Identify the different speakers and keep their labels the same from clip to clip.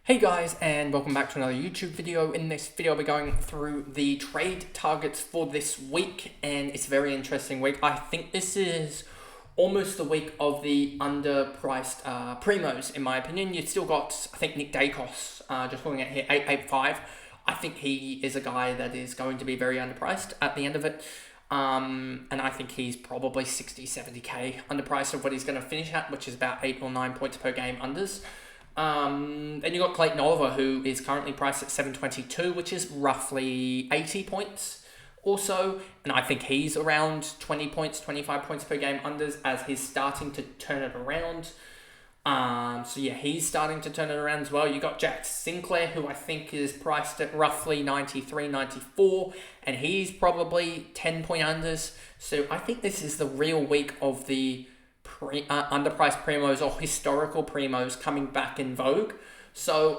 Speaker 1: Hey guys, and welcome back to another YouTube video. In this video, I'll be going through the trade targets for this week, and it's a very interesting week. I think this is almost the week of the underpriced primos, in my opinion. You've still got, I think, Nick Dacos, just looking at here, 885. I think he is a guy that is going to be very underpriced at the end of it. And I think he's probably 60, 70k underpriced of what he's going to finish at, which is about 8 or 9 points per game unders. Then you got Clayton Oliver, who is currently priced at 722, which is roughly 80 points or so. And I think he's around 20 points, 25 points per game unders as he's starting to turn it around. So yeah, he's starting to turn it around as well. You got Jack Sinclair, who I think is priced at roughly 93, 94, and he's probably 10 point unders. So I think this is the real week of the underpriced primos or historical primos coming back in vogue. So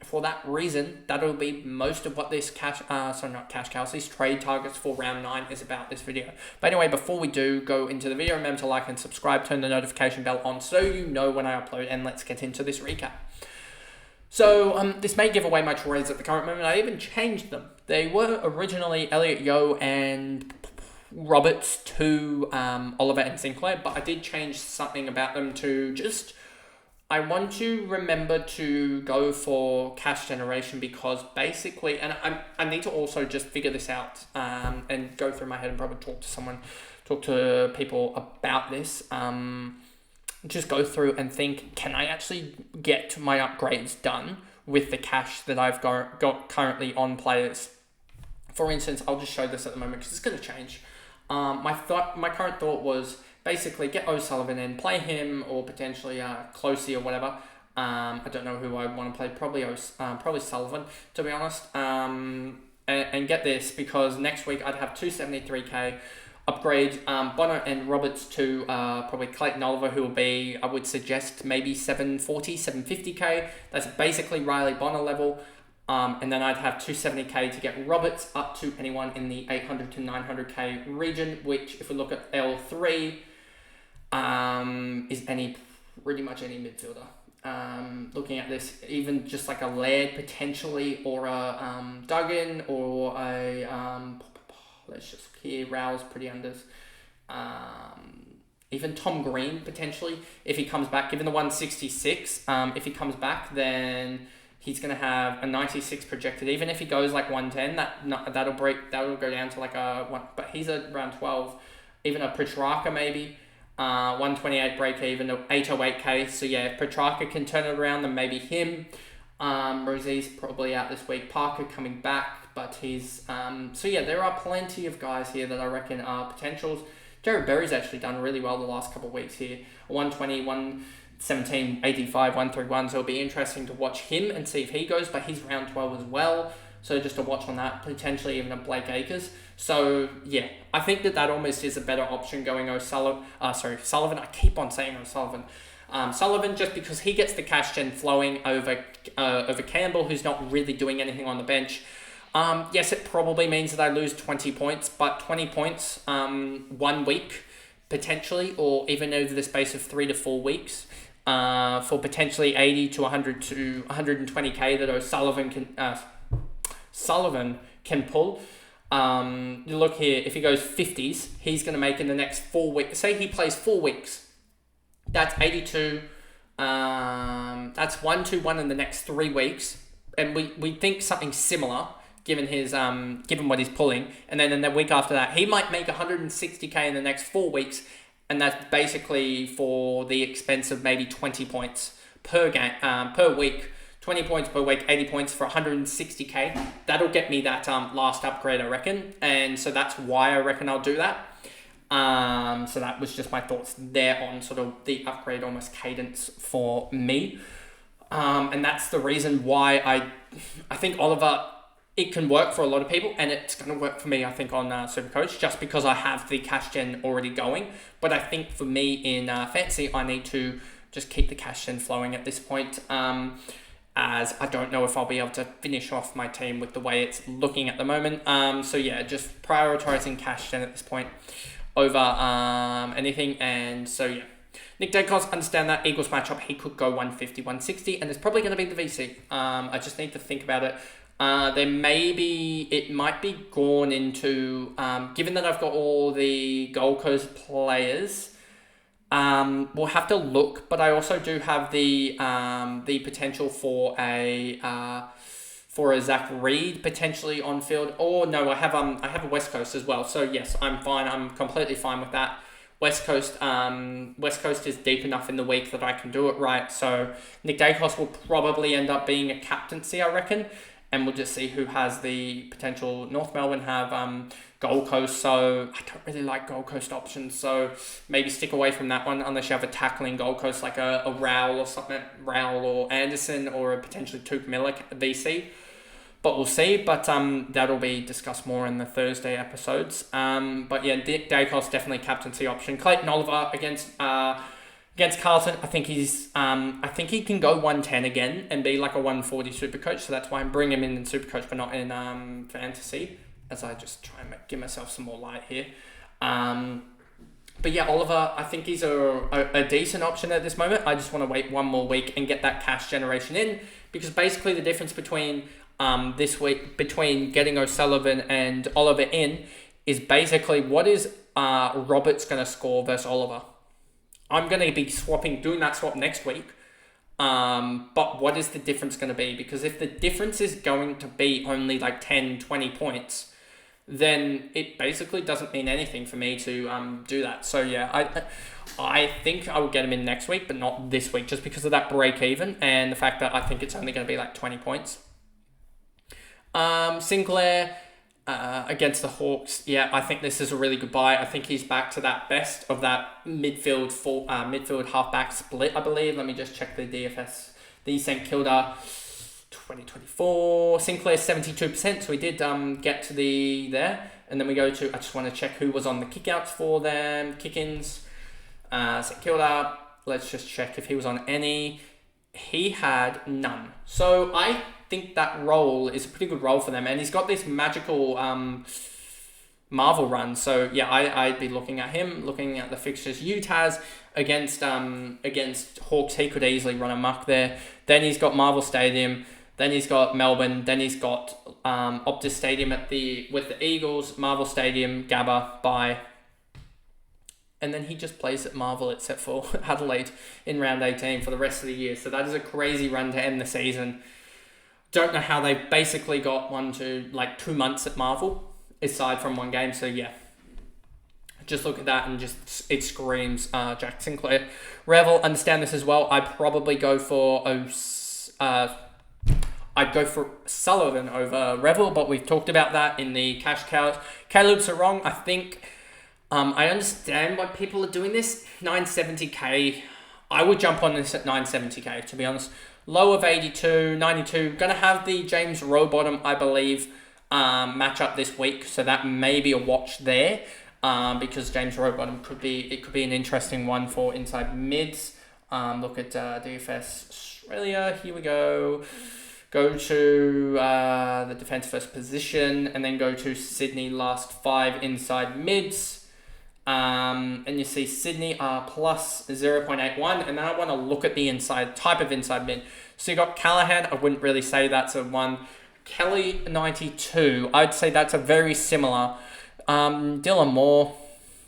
Speaker 1: for that reason, that'll be most of what this these trade targets for round 9 is about this video. But anyway, before we do go into the video, remember to like and subscribe, turn the notification bell on so you know when I upload, and let's get into this recap. So this may give away my trades at the current moment. I even changed them. They were originally Elliot Yeo and Roberts to Oliver and Sinclair, but I did change something about them to just, I want to remember to go for cash generation, because basically, and I need to also just figure this out and go through my head and probably talk to people about this. Just go through and think, can I actually get my upgrades done with the cash that I've got currently on players? For instance, I'll just show this at the moment because it's going to change. My current thought was basically get O'Sullivan in, play him, or potentially Closey or whatever. I don't know who I want to play. Probably Sullivan, to be honest. And get this, because next week I'd have 273k. Upgrade Bonner and Roberts to probably Clayton Oliver, who will be, I would suggest, maybe 740, 750k. That's basically Riley Bonner level. And then I'd have 270k to get Roberts up to anyone in the 800 to 900k region, which, if we look at L3, is pretty much any midfielder. Looking at this, even just like a Laird potentially, or a Duggan, or a let's just look here, Rouse pretty unders. Even Tom Green potentially, if he comes back, given the 166. If he comes back, then he's going to have a 96 projected. Even if he goes like 110, that'll go down to like a 1, but he's around 12. Even a Petrarca maybe, 128 break even, 808k. So yeah, if Petrarca can turn it around, then maybe him. Rosie's probably out this week. Parker coming back, but he's so yeah, there are plenty of guys here that I reckon are potentials. Jared Berry's actually done really well the last couple of weeks here. 120, 117, 85, 131. So it'll be interesting to watch him and see if he goes, but he's round 12 as well. So just to watch on that, potentially even a Blake Acres. So yeah, I think that almost is a better option going Sullivan. I keep on saying O'Sullivan. Sullivan, just because he gets the cash gen flowing over Campbell, who's not really doing anything on the bench. Yes, it probably means that I lose 20 points, but 20 points 1 week potentially, or even over the space of 3 to 4 weeks, for potentially 80 to 100 to 120k that Sullivan can pull. You look here, if he goes 50s, he's going to make in the next 4 weeks. Say he plays 4 weeks. That's 82. That's 121 in the next 3 weeks, and we think something similar given his given what he's pulling. And then in the week after that, he might make 160k in the next 4 weeks, and that's basically for the expense of maybe 20 points per game per week. 20 points per week, 80 points for 160k. That'll get me that last upgrade, I reckon, and so that's why I reckon I'll do that. So that was just my thoughts there on sort of the upgrade almost cadence for me. And that's the reason why I think Oliver, it can work for a lot of people, and it's going to work for me, I think, on Supercoach, just because I have the cash gen already going. But I think for me in Fantasy, I need to just keep the cash gen flowing at this point, as I don't know if I'll be able to finish off my team with the way it's looking at the moment. So yeah, just prioritizing cash gen at this point over anything. And so yeah, Nick Dacos, understand that Eagles matchup, he could go 150, 160, and it's probably going to be the VC. I just need to think about it. It might be gone into, given that I've got all the Gold Coast players, we'll have to look, but I also do have the potential for a Zach Reed potentially on field. Or no, I have a West Coast as well. So yes, I'm fine. I'm completely fine with that. West Coast is deep enough in the week that I can do it right. So Nick Dacos will probably end up being a captaincy, I reckon. And we'll just see who has the potential. North Melbourne have Gold Coast, so I don't really like Gold Coast options. So maybe stick away from that one unless you have a tackling Gold Coast like a Rowell or something, Rowell or Anderson or a potentially Tuke Miller VC. But we'll see. But that'll be discussed more in the Thursday episodes. But yeah, Dacos definitely captaincy option. Clayton Oliver against Carlton, I think he can go 110 again and be like a 140 Supercoach. So that's why I'm bringing him in Supercoach, but not in fantasy, as I just try and give myself some more light here. But yeah, Oliver, I think he's a decent option at this moment. I just want to wait one more week and get that cash generation in, because basically the difference between this week between getting O'Sullivan and Oliver in is basically what is Roberts going to score versus Oliver. I'm going to be doing that swap next week. But what is the difference going to be? Because if the difference is going to be only like 10, 20 points, then it basically doesn't mean anything for me to do that. So yeah, I think I will get him in next week, but not this week, just because of that break even and the fact that I think it's only going to be like 20 points. Sinclair against the Hawks, yeah, I think this is a really good buy. I think he's back to that best of that midfield halfback split, I believe. Let me just check the DFS, the St Kilda 2024. Sinclair 72%, so we did get to there. And then we go to, I just want to check who was on the kickouts for them, kick-ins. St Kilda, let's just check if he was on any. He had none. So I think that role is a pretty good role for them, and he's got this magical Marvel run. So yeah, I'd be looking at him, looking at the fixtures. Utah's against Hawks, he could easily run amok there. Then he's got Marvel Stadium, then he's got Melbourne, then he's got Optus Stadium with the Eagles, Marvel Stadium, Gabba, bye. And then he just plays at Marvel except for Adelaide in round 18 for the rest of the year. So that is a crazy run to end the season. Don't know how they basically got 2 months at Marvel, aside from one game. So yeah, just look at that and it screams Jack Sinclair. Revel, understand this as well. I'd probably go for Sullivan over Revel, but we've talked about that in the cash cows. Caleb Sarong, I think. I understand why people are doing this. 970k. I would jump on this at 970k, to be honest. Low of 82, 92. Going to have the James Rowbottom, I believe, matchup this week. So that may be a watch there. Because James Rowbottom could be an interesting one for inside mids. Look at DFS Australia. Here we go. Go to the defense first position. And then go to Sydney last 5 inside mids. And you see Sydney are plus 0.81, and then I want to look at the type of inside mid. So you got Callahan, I wouldn't really say that's a one. Kelly 92, I'd say that's a very similar. Dylan Moore,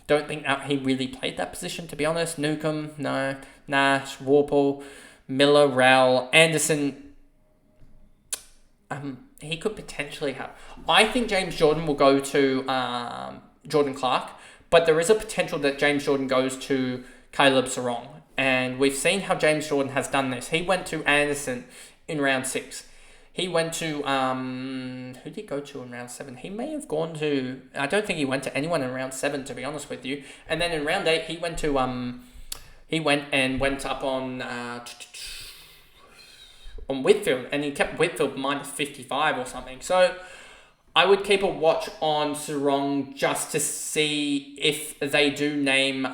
Speaker 1: don't think that he really played that position, to be honest. Newcomb, no. Nash, Warple, Miller, Rowell, Anderson. He could potentially have. I think James Jordan will go to Jordan Clark. But there is a potential that James Jordan goes to Caleb Sarong. And we've seen how James Jordan has done this. He went to Anderson in round 6. He went to... who did he go to in round 7? He may have gone to... I don't think he went to anyone in round 7, to be honest with you. And then in round 8, he went to... he went up on Whitfield. And he kept Whitfield minus 55 or something. So... I would keep a watch on Sarong just to see if they do name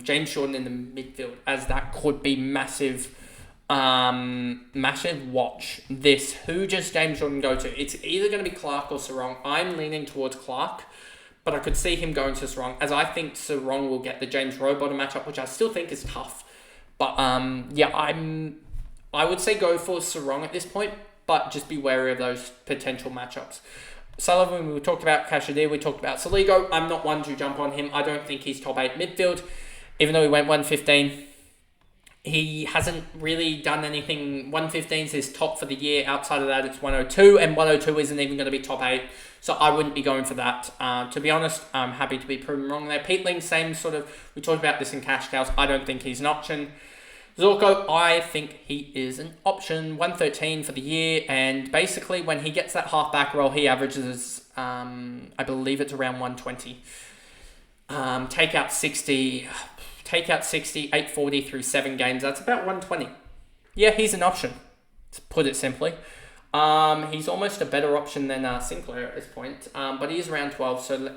Speaker 1: James Jordan in the midfield, as that could be massive watch. Who does James Jordan go to? It's either going to be Clark or Sarong. I'm leaning towards Clark, but I could see him going to Sarong, as I think Sarong will get the James Rowbottom matchup, which I still think is tough. But yeah, I would say go for Sarong at this point, but just be wary of those potential matchups. Sullivan, we talked about. Cashadir, we talked about. Saligo, I'm not one to jump on him. I don't think he's top 8 midfield, even though he went 115. He hasn't really done anything. 115 is his top for the year. Outside of that, it's 102, and 102 isn't even going to be top 8, so I wouldn't be going for that. To be honest, I'm happy to be proven wrong there. Peatling, same sort of, we talked about this in Cash Cows. I don't think he's an option. Zorko, I think he is an option. 113 for the year, and basically when he gets that half-back role, he averages, I believe it's around 120. Take out 60, 840 through 7 games. That's about 120. Yeah, he's an option, to put it simply. He's almost a better option than Sinclair at this point, but he is around 12, so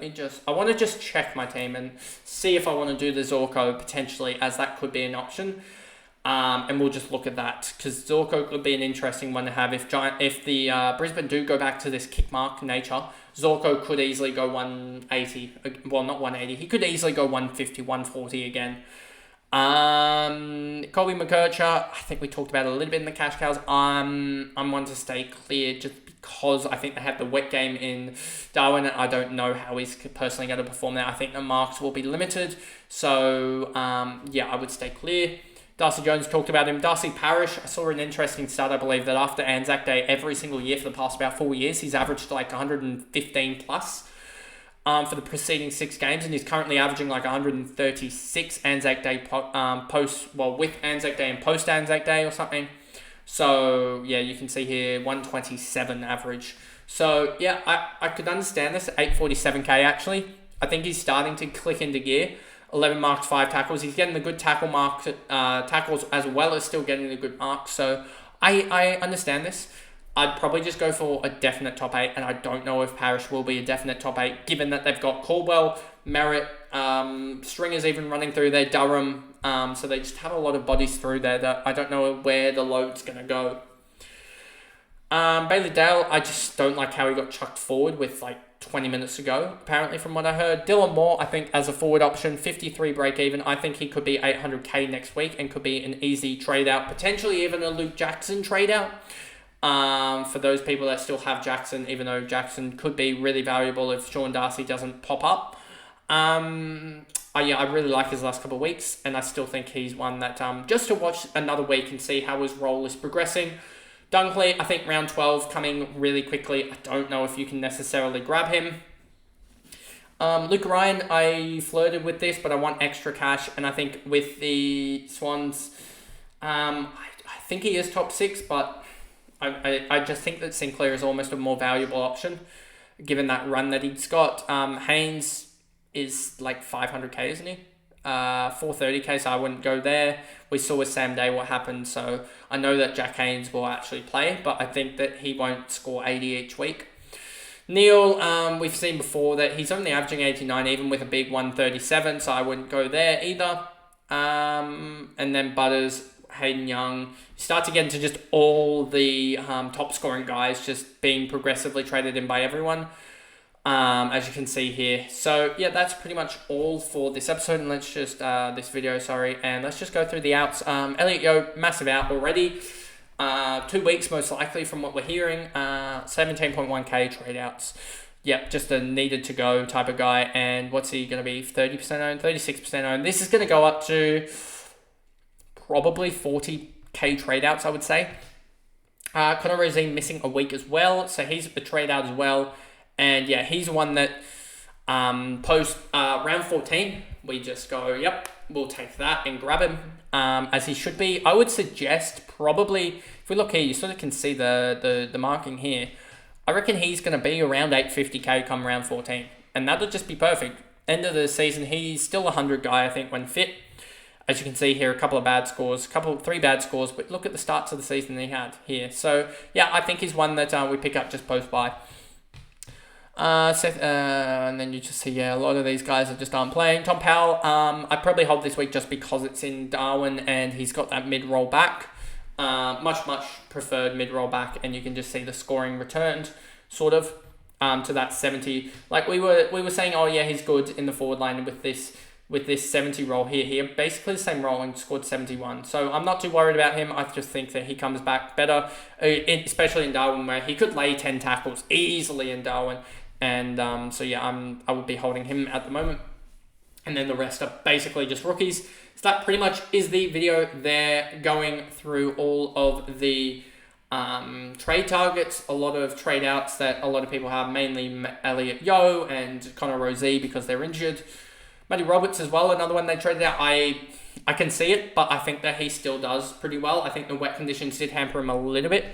Speaker 1: I want to just check my team and see if I want to do the Zorko potentially, as that could be an option. And we'll just look at that, because Zorko could be an interesting one to have. If the Brisbane do go back to this kick mark nature, Zorko could easily go 180. Well, not 180. He could easily go 150, 140 again. Colby McKercher, I think we talked about it a little bit in the Cash Cows. I'm one to stay clear just because I think they have the wet game in Darwin, and I don't know how he's personally going to perform there. I think the marks will be limited. So, yeah, I would stay clear. Darcy Jones, talked about him. Darcy Parish, I saw an interesting stat, I believe, that after Anzac Day, every single year for the past about 4 years, he's averaged like 115 plus for the preceding 6 games, and he's currently averaging like 136 Anzac Day with Anzac Day and post Anzac Day or something. So, yeah, you can see here 127 average. So, yeah, I could understand this at 847k actually. I think he's starting to click into gear. 11 marks, 5 tackles. He's getting the good tackles as well as still getting the good marks. So I understand this. I'd probably just go for a definite top 8, and I don't know if Parish will be a definite top 8, given that they've got Caldwell, Merritt, Stringer's even running through there, Durham. So they just have a lot of bodies through there that I don't know where the load's going to go. Bailey Dale, I just don't like how he got chucked forward with like 20 minutes ago, apparently, from what I heard. Dylan Moore, I think, as a forward option, 53 break even. I think he could be 800k next week and could be an easy trade out, potentially even a Luke Jackson trade out. For those people that still have Jackson, even though Jackson could be really valuable if Sean Darcy doesn't pop up. Yeah, I really like his last couple of weeks, and I still think he's one that just to watch another week and see how his role is progressing. Dunkley, I think round 12 coming really quickly. I don't know if you can necessarily grab him. Luke Ryan, I flirted with this, but I want extra cash. And I think with the Swans, I think he is top 6, but I just think that Sinclair is almost a more valuable option, given that run that he's got. Haynes is like 500k, isn't he? 430k, so I wouldn't go there. We saw with Sam Day what happened, so I know that Jack Haynes will actually play, but I think that he won't score 80 each week. Neil, we've seen before that he's only averaging 89, even with a big 137, so I wouldn't go there either. And then Butters, Hayden Young, start to get into just all the top scoring guys just being progressively traded in by everyone. As you can see here. So yeah, that's pretty much all for this episode, and let's just this video, and let's just go through the outs. Elliot Yeo, massive out already. 2 weeks most likely from what we're hearing. 17.1k trade outs. Yep, just a needed to go type of guy. And what's he going to be? 30% owned, 36% owned. This is going to go up to probably 40k trade outs, I would say. Connor Rosine missing a week as well, so he's a trade out as well. And yeah, he's one that post round 14, we just go, yep, we'll take that and grab him as he should be. I would suggest probably, if we look here, you sort of can see the marking here. I reckon he's going to be around 850k come round 14. And that'll just be perfect. End of the season, he's still a 100 guy, I think, when fit. As you can see here, a couple of bad scores, 3 bad scores, but look at the starts of the season he had here. So yeah, I think he's one that we pick up just post-buy. And then you just see, yeah, a lot of these guys just aren't playing. Tom Powell, I probably hold this week just because it's in Darwin and he's got that mid-roll back. Much preferred mid-roll back, and you can just see the scoring returned, sort of. to that 70. Like we were saying, oh yeah, he's good in the forward line with this 70 role here. He had basically the same role and scored 71. So I'm not too worried about him. I just think that he comes back better, especially in Darwin, where he could lay 10 tackles easily in Darwin. And so yeah, I would be holding him at the moment. And then the rest are basically just rookies. So that pretty much is the video there, going through all of the trade targets, a lot of trade outs that a lot of people have, mainly Elliot Yeo and Connor Rozee because they're injured. Matty Roberts as well, another one they traded out. I can see it, but I think that he still does pretty well. I think the wet conditions did hamper him a little bit.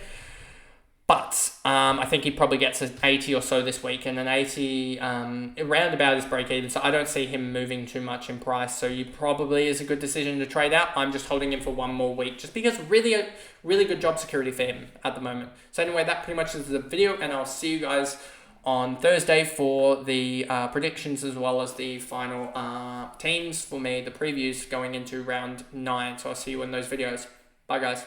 Speaker 1: But I think he probably gets an 80 or so this week, and an 80 around about his break even. So I don't see him moving too much in price. So you probably is a good decision to trade out. I'm just holding him for one more week, just because really good job security for him at the moment. So anyway, that pretty much is the video, and I'll see you guys on Thursday for the predictions, as well as the final teams for me, the previews going into round 9. So I'll see you in those videos. Bye guys.